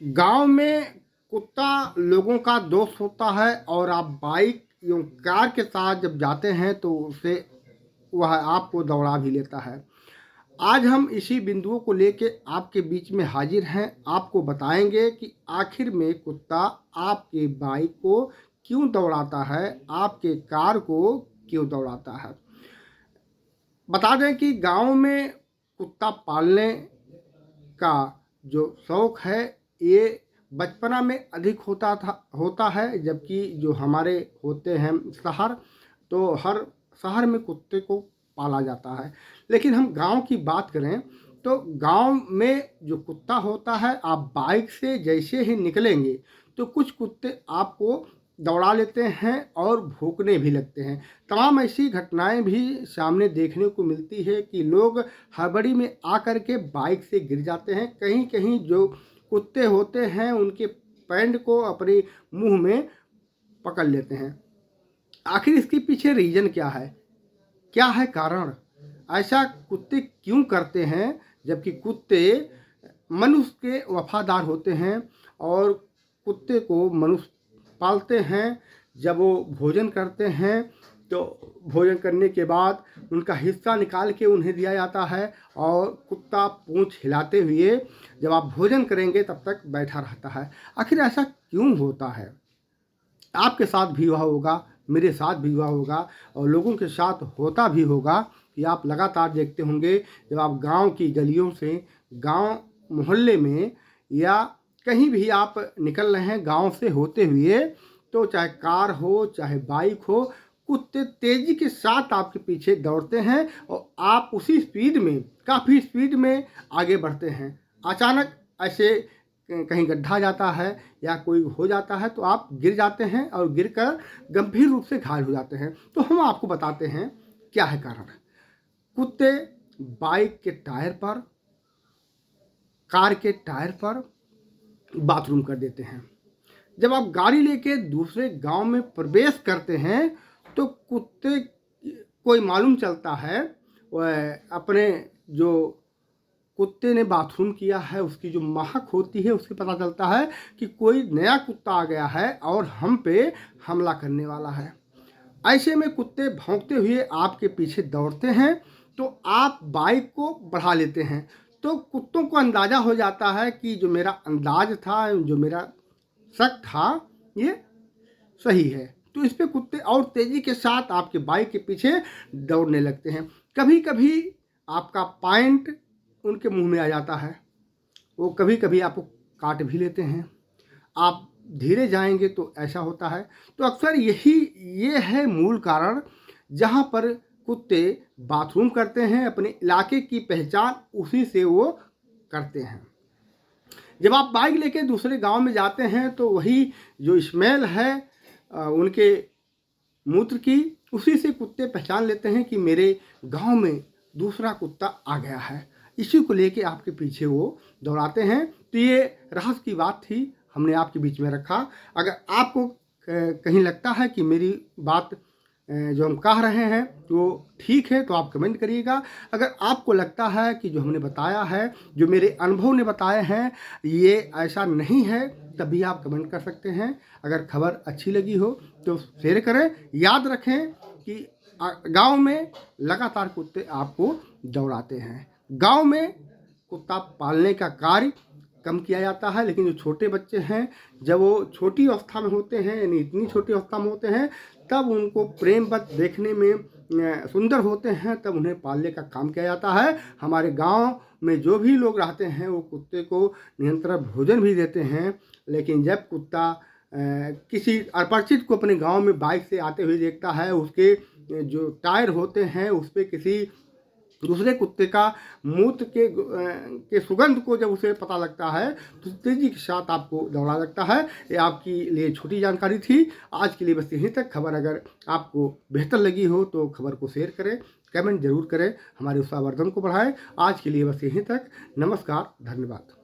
गांव में कुत्ता लोगों का दोस्त होता है और आप बाइक या कार के साथ जब जाते हैं तो उसे वह आपको दौड़ा भी लेता है। आज हम इसी बिंदुओं को लेके आपके बीच में हाजिर हैं। आपको बताएंगे कि आखिर में कुत्ता आपके बाइक को क्यों दौड़ाता है, आपके कार को क्यों दौड़ाता है। बता दें कि गांव में कुत्ता पालने का जो शौक़ है ये बचपना में अधिक होता है, जबकि जो हमारे होते हैं शहर, तो हर शहर में कुत्ते को पाला जाता है। लेकिन हम गांव की बात करें तो गांव में जो कुत्ता होता है, आप बाइक से जैसे ही निकलेंगे तो कुछ कुत्ते आपको दौड़ा लेते हैं और भौंकने भी लगते हैं। तमाम ऐसी घटनाएं भी सामने देखने को मिलती है कि लोग हड़बड़ी में आकर के बाइक से गिर जाते हैं। कहीं कहीं जो कुत्ते होते हैं उनके पैंट को अपने मुंह में पकड़ लेते हैं। आखिर इसके पीछे रीज़न क्या है, क्या है कारण, ऐसा कुत्ते क्यों करते हैं, जबकि कुत्ते मनुष्य के वफादार होते हैं और कुत्ते को मनुष्य पालते हैं। जब वो भोजन करते हैं तो भोजन करने के बाद उनका हिस्सा निकाल के उन्हें दिया जाता है और कुत्ता पूंछ हिलाते हुए जब आप भोजन करेंगे तब तक बैठा रहता है। आखिर ऐसा क्यों होता है? आपके साथ भी हुआ होगा, मेरे साथ भी हुआ होगा और लोगों के साथ होता भी होगा कि आप लगातार देखते होंगे जब आप गांव की गलियों से, गांव मोहल्ले में या कहीं भी आप निकल रहे हैं गांव से होते हुए, तो चाहे कार हो चाहे बाइक हो, कुत्ते तेज़ी के साथ आपके पीछे दौड़ते हैं और आप उसी स्पीड में, काफ़ी स्पीड में आगे बढ़ते हैं। अचानक ऐसे कहीं गड्ढा जाता है या कोई हो जाता है तो आप गिर जाते हैं और गिरकर गंभीर रूप से घायल हो जाते हैं। तो हम आपको बताते हैं क्या है कारण। कुत्ते बाइक के टायर पर, कार के टायर पर बाथरूम कर देते हैं। जब आप गाड़ी लेके दूसरे गांव में प्रवेश करते हैं तो कुत्ते कोई मालूम चलता है, वह अपने जो कुत्ते ने बाथरूम किया है उसकी जो महक होती है उससे पता चलता है कि कोई नया कुत्ता आ गया है और हम पे हमला करने वाला है। ऐसे में कुत्ते भौंकते हुए आपके पीछे दौड़ते हैं तो आप बाइक को बढ़ा लेते हैं। तो कुत्तों को अंदाज़ा हो जाता है कि जो मेरा अंदाज था, जो मेरा शक था, ये सही है। तो इस पे कुत्ते और तेज़ी के साथ आपके बाइक के पीछे दौड़ने लगते हैं। कभी कभी आपका पॉइंट उनके मुंह में आ जाता है, वो कभी कभी आपको काट भी लेते हैं। आप धीरे जाएंगे तो ऐसा होता है। तो अक्सर ये है मूल कारण जहाँ पर कुत्ते बाथरूम करते हैं। अपने इलाके की पहचान उसी से वो करते हैं। जब आप बाइक लेके दूसरे गांव में जाते हैं तो वही जो स्मेल है उनके मूत्र की, उसी से कुत्ते पहचान लेते हैं कि मेरे गांव में दूसरा कुत्ता आ गया है। इसी को लेके आपके पीछे वो दौड़ाते हैं। तो ये रहस्य की बात थी, हमने आपके बीच में रखा। अगर आपको कहीं लगता है कि मेरी बात जो हम कह रहे हैं तो ठीक है तो आप कमेंट करिएगा। अगर आपको लगता है कि जो हमने बताया है, जो मेरे अनुभव ने बताए हैं, ये ऐसा नहीं है, तभी आप कमेंट कर सकते हैं। अगर खबर अच्छी लगी हो तो शेयर करें। याद रखें कि गांव में लगातार कुत्ते आपको दौड़ाते हैं। गांव में कुत्ता पालने का कार्य कम किया जाता है, लेकिन जो छोटे बच्चे हैं जब वो छोटी अवस्था में होते हैं, यानी इतनी छोटी अवस्था में होते हैं, तब उनको प्रेमवत देखने में सुंदर होते हैं, तब उन्हें पालने का काम किया जाता है। हमारे गांव में जो भी लोग रहते हैं वो कुत्ते को निरंतर भोजन भी देते हैं। लेकिन जब कुत्ता किसी अपरिचित को अपने गांव में बाइक से आते हुए देखता है, उसके जो टायर होते हैं उस पर किसी दूसरे कुत्ते का मूत्र के सुगंध को जब उसे पता लगता है तो तेज़ी के साथ आपको दौड़ा लगता है। ये आपके लिए छोटी जानकारी थी। आज के लिए बस यहीं तक। खबर अगर आपको बेहतर लगी हो तो खबर को शेयर करें, कमेंट जरूर करें, हमारे उत्साहवर्धन को बढ़ाएं। आज के लिए बस यहीं तक। नमस्कार, धन्यवाद।